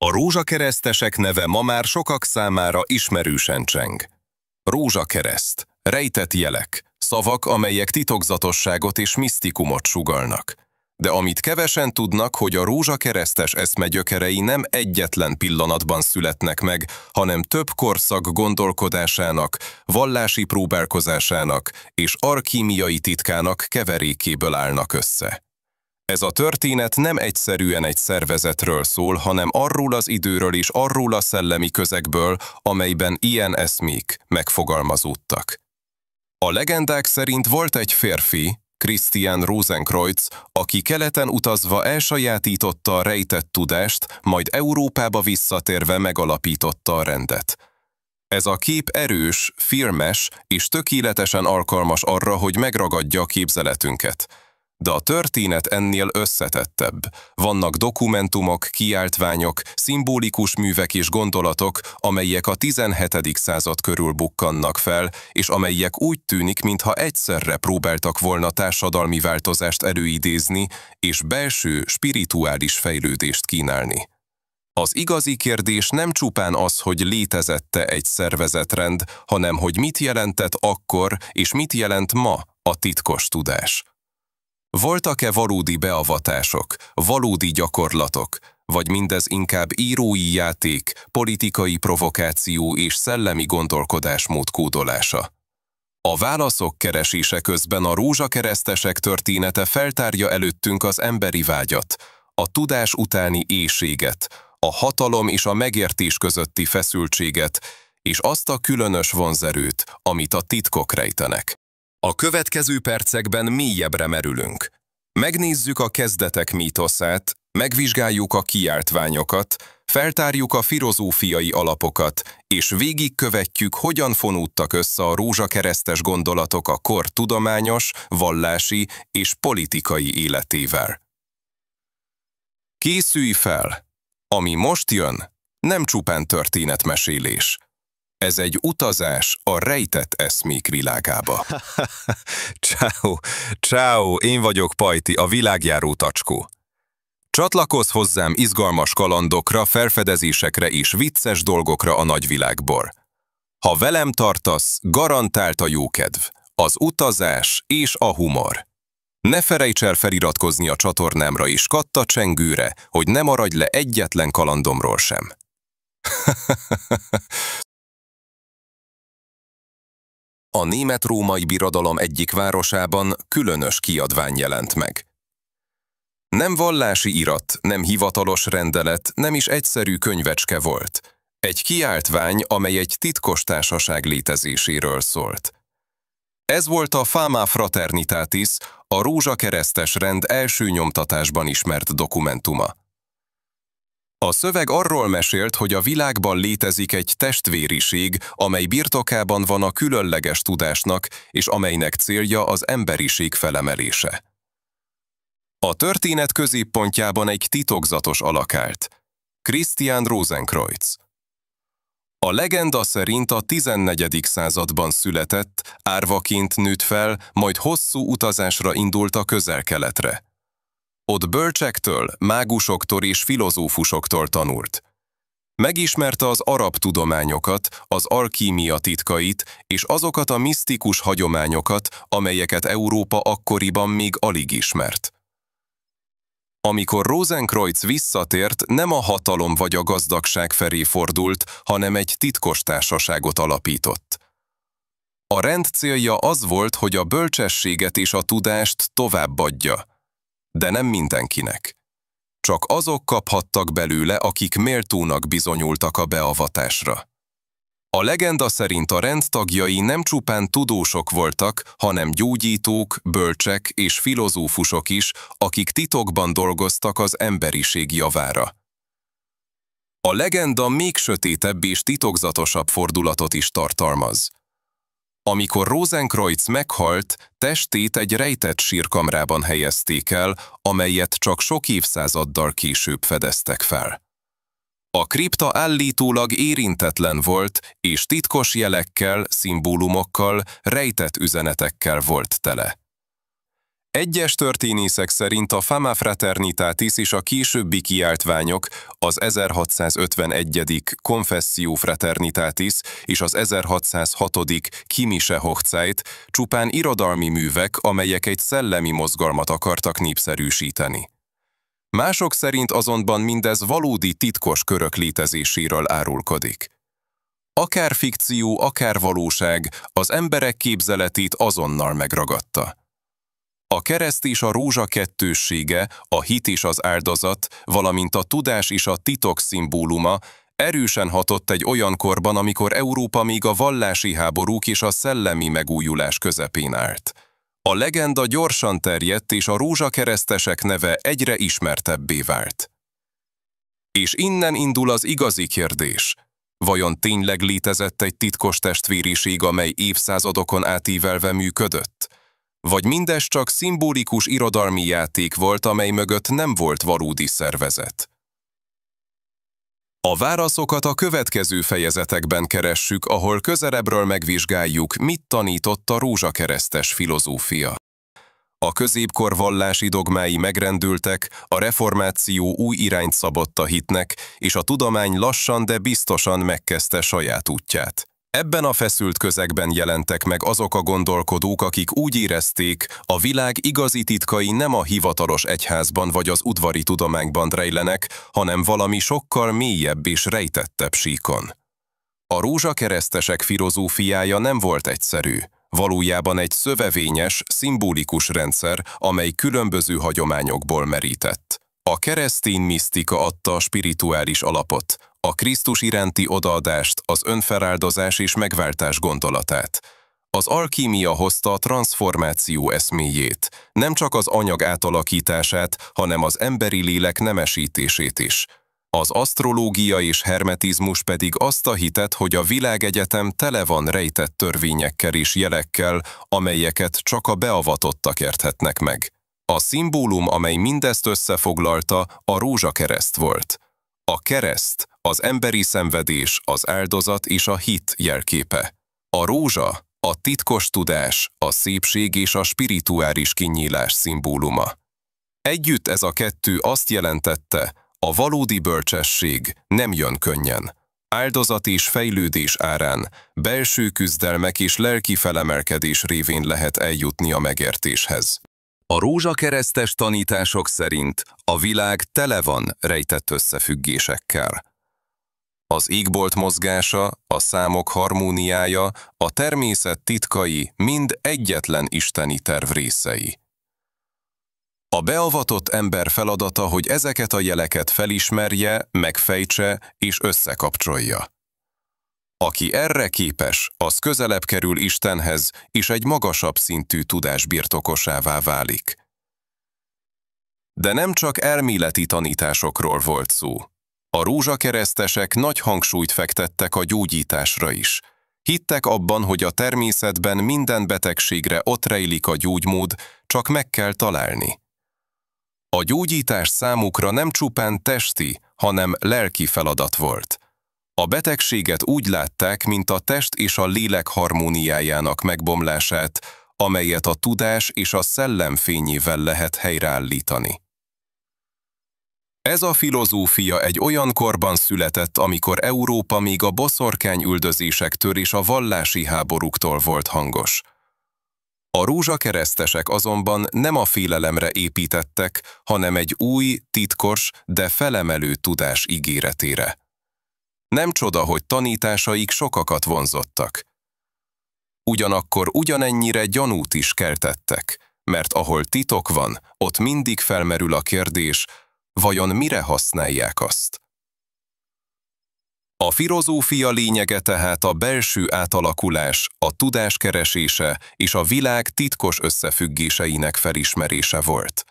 A rózsakeresztesek neve ma már sokak számára ismerősen cseng. Rózsakereszt, rejtett jelek, szavak, amelyek titokzatosságot és misztikumot sugallnak. De amit kevesen tudnak, hogy a rózsakeresztes eszme gyökerei nem egyetlen pillanatban születnek meg, hanem több korszak gondolkodásának, vallási próbálkozásának és alkímiai titkának keverékéből állnak össze. Ez a történet nem egyszerűen egy szervezetről szól, hanem arról az időről és arról a szellemi közegből, amelyben ilyen eszmék megfogalmazódtak. A legendák szerint volt egy férfi, Christian Rosenkreutz, aki keleten utazva elsajátította a rejtett tudást, majd Európába visszatérve megalapította a rendet. Ez a kép erős, filmes és tökéletesen alkalmas arra, hogy megragadja a képzeletünket. De a történet ennél összetettebb. Vannak dokumentumok, kiáltványok, szimbolikus művek és gondolatok, amelyek a 17. század körül bukkannak fel, és amelyek úgy tűnik, mintha egyszerre próbáltak volna társadalmi változást előidézni, és belső, spirituális fejlődést kínálni. Az igazi kérdés nem csupán az, hogy létezette egy szervezetrend, hanem hogy mit jelentett akkor, és mit jelent ma a titkos tudás. Voltak-e valódi beavatások, valódi gyakorlatok, vagy mindez inkább írói játék, politikai provokáció és szellemi gondolkodásmód kódolása? A válaszok keresése közben a rózsakeresztesek története feltárja előttünk az emberi vágyat, a tudás utáni éhséget, a hatalom és a megértés közötti feszültséget, és azt a különös vonzerőt, amit a titkok rejtenek. A következő percekben mélyebbre merülünk. Megnézzük a kezdetek mítoszát, megvizsgáljuk a kiáltványokat, feltárjuk a filozófiai alapokat, és végigkövetjük, hogyan fonódtak össze a rózsakeresztes gondolatok a kor tudományos, vallási és politikai életével. Készülj fel! Ami most jön, nem csupán történetmesélés. Ez egy utazás a rejtett eszmék világába. Ciao, én vagyok Pajti, a világjáró tacskó. Csatlakozz hozzám izgalmas kalandokra, felfedezésekre és vicces dolgokra a nagyvilágból. Ha velem tartasz, garantált a jókedv, az utazás és a humor. Ne felejts el feliratkozni a csatornámra és katta csengőre, hogy ne maradj le egyetlen kalandomról sem. A német-római birodalom egyik városában különös kiadvány jelent meg. Nem vallási irat, nem hivatalos rendelet, nem is egyszerű könyvecske volt. Egy kiáltvány, amely egy titkos társaság létezéséről szólt. Ez volt a Fama Fraternitatis, a rózsakeresztes rend első nyomtatásban ismert dokumentuma. A szöveg arról mesélt, hogy a világban létezik egy testvériség, amely birtokában van a különleges tudásnak, és amelynek célja az emberiség felemelése. A történet középpontjában egy titokzatos alak állt, Christian Rosenkreutz. A legenda szerint a 14. században született, árvaként nőtt fel, majd hosszú utazásra indult a Közel-Keletre. Ott bölcsektől, mágusoktól és filozófusoktól tanult. Megismerte az arab tudományokat, az alkímia titkait és azokat a misztikus hagyományokat, amelyeket Európa akkoriban még alig ismert. Amikor Rosenkreutz visszatért, nem a hatalom vagy a gazdagság felé fordult, hanem egy titkos társaságot alapított. A rend célja az volt, hogy a bölcsességet és a tudást továbbadja, de nem mindenkinek. Csak azok kaphattak belőle, akik méltónak bizonyultak a beavatásra. A legenda szerint a rend tagjai nem csupán tudósok voltak, hanem gyógyítók, bölcsek és filozófusok is, akik titokban dolgoztak az emberiség javára. A legenda még sötétebb és titokzatosabb fordulatot is tartalmaz. Amikor Rosenkreutz meghalt, testét egy rejtett sírkamrában helyezték el, amelyet csak sok évszázaddal később fedeztek fel. A kripta állítólag érintetlen volt, és titkos jelekkel, szimbólumokkal, rejtett üzenetekkel volt tele. Egyes történészek szerint a Fama Fraternitatis és a későbbi kiáltványok, az 1651. Confessio Fraternitatis és az 1606. Chemische Hochzeit csupán irodalmi művek, amelyek egy szellemi mozgalmat akartak népszerűsíteni. Mások szerint azonban mindez valódi titkos körök létezéséről árulkodik. Akár fikció, akár valóság, az emberek képzeletét azonnal megragadta. A kereszt és a rózsa kettőssége, a hit és az áldozat, valamint a tudás és a titok szimbóluma erősen hatott egy olyan korban, amikor Európa még a vallási háborúk és a szellemi megújulás közepén állt. A legenda gyorsan terjedt, és a rózsakeresztesek neve egyre ismertebbé vált. És innen indul az igazi kérdés. Vajon tényleg létezett egy titkos testvériség, amely évszázadokon átívelve működött? Vagy mindez csak szimbolikus irodalmi játék volt, amely mögött nem volt valódi szervezet? A válaszokat a következő fejezetekben keressük, ahol közelebbről megvizsgáljuk, mit tanított a rózsakeresztes filozófia. A középkor vallási dogmái megrendültek, a reformáció új irányt szabott a hitnek, és a tudomány lassan, de biztosan megkezdte saját útját. Ebben a feszült közegben jelentek meg azok a gondolkodók, akik úgy érezték, a világ igazi titkai nem a hivatalos egyházban vagy az udvari tudományban rejlenek, hanem valami sokkal mélyebb és rejtettebb síkon. A rózsakeresztesek filozófiája nem volt egyszerű, valójában egy szövevényes, szimbolikus rendszer, amely különböző hagyományokból merített. A keresztény misztika adta a spirituális alapot, a Krisztus iránti odaadást, az önfeláldozás és megváltás gondolatát. Az alkímia hozta a transformáció eszméjét, nem csak az anyag átalakítását, hanem az emberi lélek nemesítését is. Az asztrológia és hermetizmus pedig azt a hitet, hogy a világegyetem tele van rejtett törvényekkel és jelekkel, amelyeket csak a beavatottak érthetnek meg. A szimbólum, amely mindezt összefoglalta, a rózsakereszt volt. A kereszt, az emberi szenvedés, az áldozat és a hit jelképe. A rózsa, a titkos tudás, a szépség és a spirituális kinyílás szimbóluma. Együtt ez a kettő azt jelentette, a valódi bölcsesség nem jön könnyen. Áldozat és fejlődés árán, belső küzdelmek és lelki felemelkedés révén lehet eljutni a megértéshez. A rózsakeresztes tanítások szerint a világ tele van rejtett összefüggésekkel. Az égbolt mozgása, a számok harmóniája, a természet titkai mind egyetlen isteni terv részei. A beavatott ember feladata, hogy ezeket a jeleket felismerje, megfejtse és összekapcsolja. Aki erre képes, az közelebb kerül Istenhez, és egy magasabb szintű tudás birtokosává válik. De nem csak elméleti tanításokról volt szó. A rózsakeresztesek nagy hangsúlyt fektettek a gyógyításra is. Hittek abban, hogy a természetben minden betegségre ott rejlik a gyógymód, csak meg kell találni. A gyógyítás számukra nem csupán testi, hanem lelki feladat volt. A betegséget úgy látták, mint a test és a lélek harmóniájának megbomlását, amelyet a tudás és a szellem fényével lehet helyreállítani. Ez a filozófia egy olyan korban született, amikor Európa még a boszorkányüldözésektől és a vallási háborúktól volt hangos. A rózsakeresztesek azonban nem a félelemre építettek, hanem egy új, titkos, de felemelő tudás ígéretére. Nem csoda, hogy tanításaik sokakat vonzottak. Ugyanakkor ugyanennyire gyanút is keltettek, mert ahol titok van, ott mindig felmerül a kérdés, vajon mire használják azt? A filozófia lényege tehát a belső átalakulás, a tudás keresése és a világ titkos összefüggéseinek felismerése volt.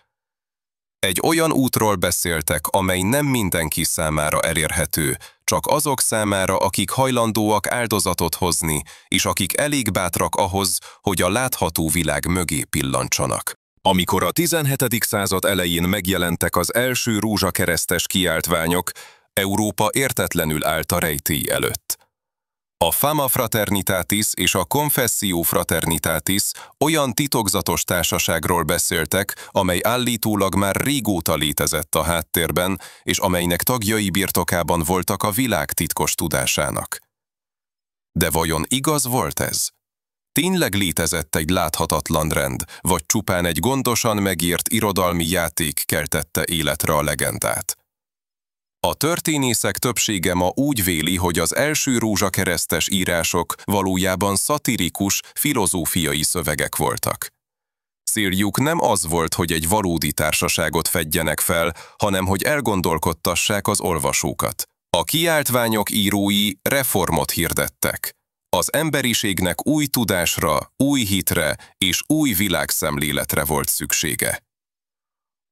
Egy olyan útról beszéltek, amely nem mindenki számára elérhető, csak azok számára, akik hajlandóak áldozatot hozni, és akik elég bátrak ahhoz, hogy a látható világ mögé pillantsanak. Amikor a 17. század elején megjelentek az első rózsakeresztes kiáltványok, Európa értetlenül állt a rejtély előtt. A Fama Fraternitatis és a Confessio Fraternitatis olyan titokzatos társaságról beszéltek, amely állítólag már régóta létezett a háttérben, és amelynek tagjai birtokában voltak a világ titkos tudásának. De vajon igaz volt ez? Tényleg létezett egy láthatatlan rend, vagy csupán egy gondosan megírt irodalmi játék keltette életre a legendát? A történészek többsége ma úgy véli, hogy az első rózsakeresztes írások valójában szatirikus, filozófiai szövegek voltak. Céljuk nem az volt, hogy egy valódi társaságot fedjenek fel, hanem hogy elgondolkodtassák az olvasókat. A kiáltványok írói reformot hirdettek. Az emberiségnek új tudásra, új hitre és új világszemléletre volt szüksége.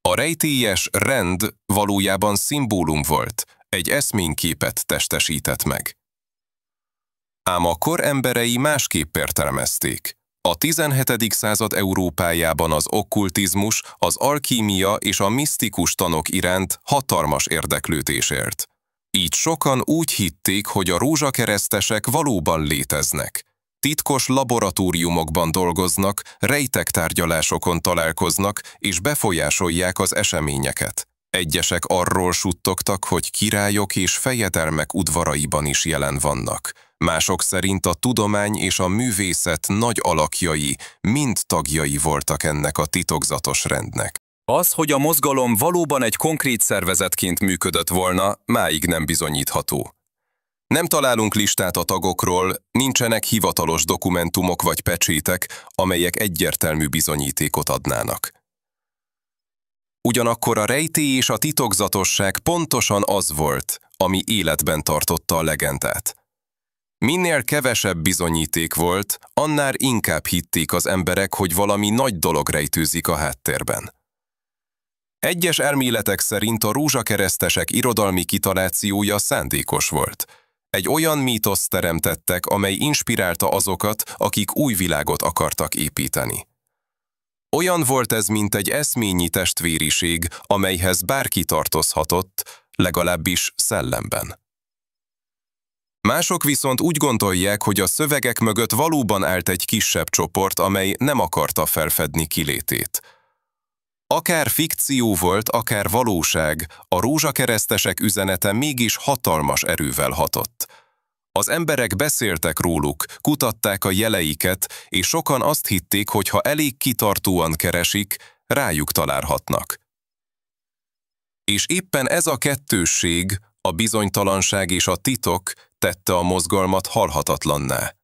A rejtélyes rend valójában szimbólum volt, egy eszményképet testesített meg. Ám a kor emberei másképp értelmezték. A 17. század Európájában az okkultizmus, az alkímia és a misztikus tanok iránt hatalmas érdeklődés élt. Így sokan úgy hitték, hogy a rózsakeresztesek valóban léteznek. Titkos laboratóriumokban dolgoznak, rejtek tárgyalásokon találkoznak és befolyásolják az eseményeket. Egyesek arról suttogtak, hogy királyok és fejedelmek udvaraiban is jelen vannak. Mások szerint a tudomány és a művészet nagy alakjai mind tagjai voltak ennek a titokzatos rendnek. Az, hogy a mozgalom valóban egy konkrét szervezetként működött volna, máig nem bizonyítható. Nem találunk listát a tagokról, nincsenek hivatalos dokumentumok vagy pecsétek, amelyek egyértelmű bizonyítékot adnának. Ugyanakkor a rejtély és a titokzatosság pontosan az volt, ami életben tartotta a legendát. Minél kevesebb bizonyíték volt, annál inkább hitték az emberek, hogy valami nagy dolog rejtőzik a háttérben. Egyes elméletek szerint a rózsakeresztesek irodalmi kitalációja szándékos volt. Egy olyan mítoszt teremtettek, amely inspirálta azokat, akik új világot akartak építeni. Olyan volt ez, mint egy eszményi testvériség, amelyhez bárki tartozhatott, legalábbis szellemben. Mások viszont úgy gondolják, hogy a szövegek mögött valóban állt egy kisebb csoport, amely nem akarta felfedni kilétét. Akár fikció volt, akár valóság, a rózsakeresztesek üzenete mégis hatalmas erővel hatott. Az emberek beszéltek róluk, kutatták a jeleiket, és sokan azt hitték, hogy ha elég kitartóan keresik, rájuk találhatnak. És éppen ez a kettősség, a bizonytalanság és a titok tette a mozgalmat halhatatlanná.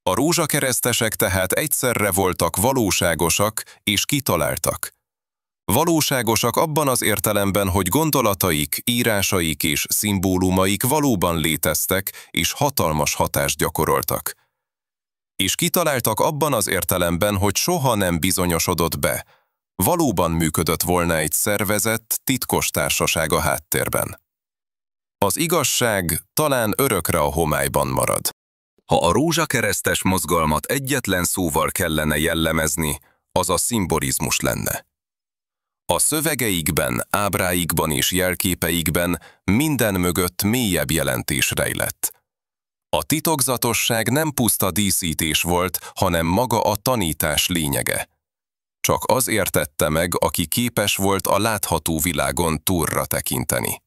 A rózsakeresztesek tehát egyszerre voltak valóságosak és kitaláltak. Valóságosak abban az értelemben, hogy gondolataik, írásaik és szimbólumaik valóban léteztek és hatalmas hatást gyakoroltak. És kitaláltak abban az értelemben, hogy soha nem bizonyosodott be. Valóban működött volna egy szervezett, titkos társaság a háttérben. Az igazság talán örökre a homályban marad. Ha a rózsakeresztes mozgalmat egyetlen szóval kellene jellemezni, az a szimbolizmus lenne. A szövegeikben, ábráikban és jelképeikben minden mögött mélyebb jelentés rejlett. A titokzatosság nem puszta díszítés volt, hanem maga a tanítás lényege. Csak az értette meg, aki képes volt a látható világon túlra tekinteni.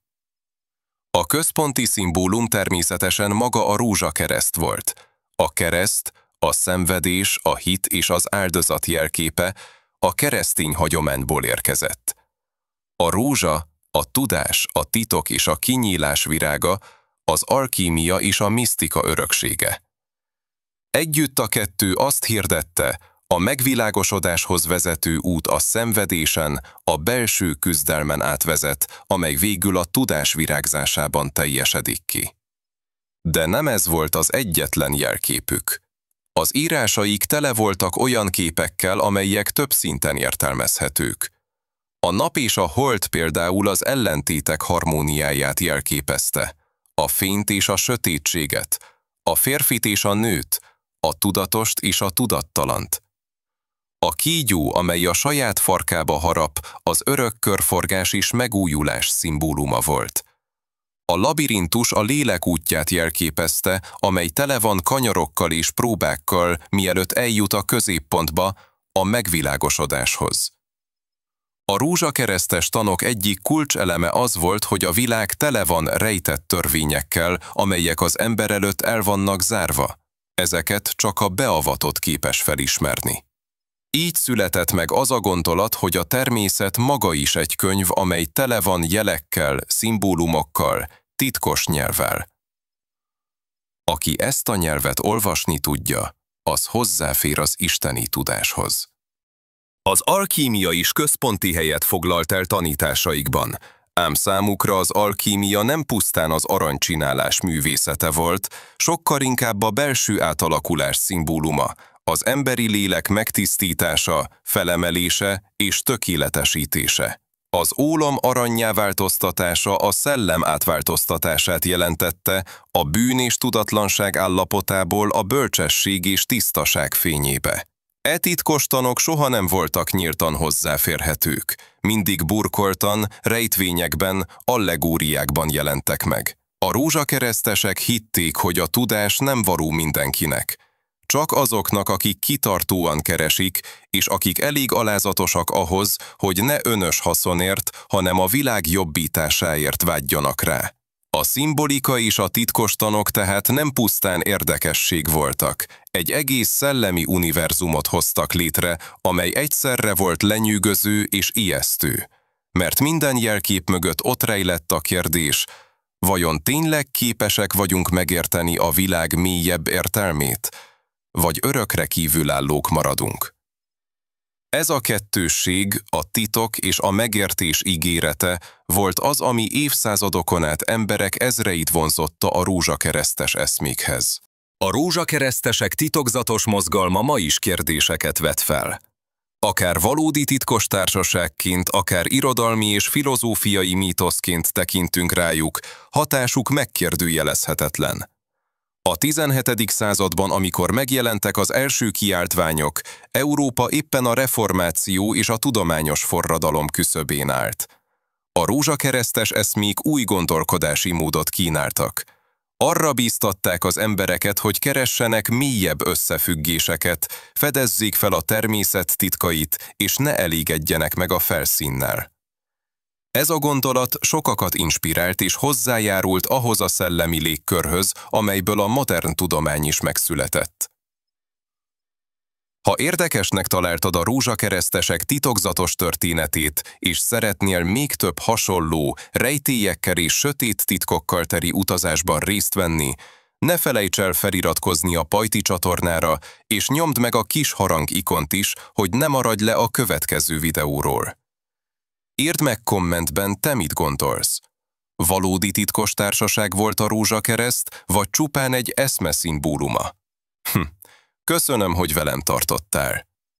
A központi szimbólum természetesen maga a rózsakereszt volt. A kereszt, a szenvedés, a hit és az áldozat jelképe a keresztény hagyományból érkezett. A rózsa, a tudás, a titok és a kinyílás virága, az alkímia és a misztika öröksége. Együtt a kettő azt hirdette, a megvilágosodáshoz vezető út a szenvedésen, a belső küzdelmen átvezet, amely végül a tudás virágzásában teljesedik ki. De nem ez volt az egyetlen jelképük. Az írásaik tele voltak olyan képekkel, amelyek több szinten értelmezhetők. A nap és a hold például az ellentétek harmóniáját jelképezte, a fényt és a sötétséget, a férfit és a nőt, a tudatost és a tudattalant. A kígyó, amely a saját farkába harap, az örök körforgás és megújulás szimbóluma volt. A labirintus a lélek útját jelképezte, amely tele van kanyarokkal és próbákkal, mielőtt eljut a középpontba, a megvilágosodáshoz. A rózsakeresztes tanok egyik kulcseleme az volt, hogy a világ tele van rejtett törvényekkel, amelyek az ember előtt el vannak zárva. Ezeket csak a beavatott képes felismerni. Így született meg az a gondolat, hogy a természet maga is egy könyv, amely tele van jelekkel, szimbólumokkal, titkos nyelvvel. Aki ezt a nyelvet olvasni tudja, az hozzáfér az isteni tudáshoz. Az alkímia is központi helyet foglalt el tanításaikban, ám számukra az alkímia nem pusztán az aranycsinálás művészete volt, sokkal inkább a belső átalakulás szimbóluma, az emberi lélek megtisztítása, felemelése és tökéletesítése. Az ólom arannyá változtatása a szellem átváltoztatását jelentette, a bűn és tudatlanság állapotából a bölcsesség és tisztaság fényébe. E titkos tanok soha nem voltak nyíltan hozzáférhetők, mindig burkoltan, rejtvényekben, allegóriákban jelentek meg. A rózsakeresztesek hitték, hogy a tudás nem való mindenkinek. Csak azoknak, akik kitartóan keresik, és akik elég alázatosak ahhoz, hogy ne önös haszonért, hanem a világ jobbításáért vágyjanak rá. A szimbolika és a titkos tanok tehát nem pusztán érdekesség voltak, egy egész szellemi univerzumot hoztak létre, amely egyszerre volt lenyűgöző és ijesztő. Mert minden jelkép mögött ott rejlett a kérdés, vajon tényleg képesek vagyunk megérteni a világ mélyebb értelmét, vagy örökre kívülállók maradunk? Ez a kettősség, a titok és a megértés ígérete volt az, ami évszázadokon át emberek ezreit vonzotta a rózsakeresztes eszmékhez. A rózsakeresztesek titokzatos mozgalma ma is kérdéseket vet fel. Akár valódi titkos társaságként, akár irodalmi és filozófiai mítoszként tekintünk rájuk, hatásuk megkérdőjelezhetetlen. A 17. században, amikor megjelentek az első kiáltványok, Európa éppen a reformáció és a tudományos forradalom küszöbén állt. A rózsakeresztes eszmék új gondolkodási módot kínáltak. Arra bíztatták az embereket, hogy keressenek mélyebb összefüggéseket, fedezzék fel a természet titkait, és ne elégedjenek meg a felszínnel. Ez a gondolat sokakat inspirált és hozzájárult ahhoz a szellemi légkörhöz, amelyből a modern tudomány is megszületett. Ha érdekesnek találtad a rózsakeresztesek titokzatos történetét, és szeretnél még több hasonló, rejtélyekkel és sötét titkokkal teli utazásban részt venni, ne felejts el feliratkozni a Pajti csatornára, és nyomd meg a kis harang ikont is, hogy ne maradj le a következő videóról. Írd meg kommentben, te mit gondolsz. Valódi titkos társaság volt a rózsakereszt, vagy csupán egy eszme szimbóluma? Köszönöm, hogy velem tartottál.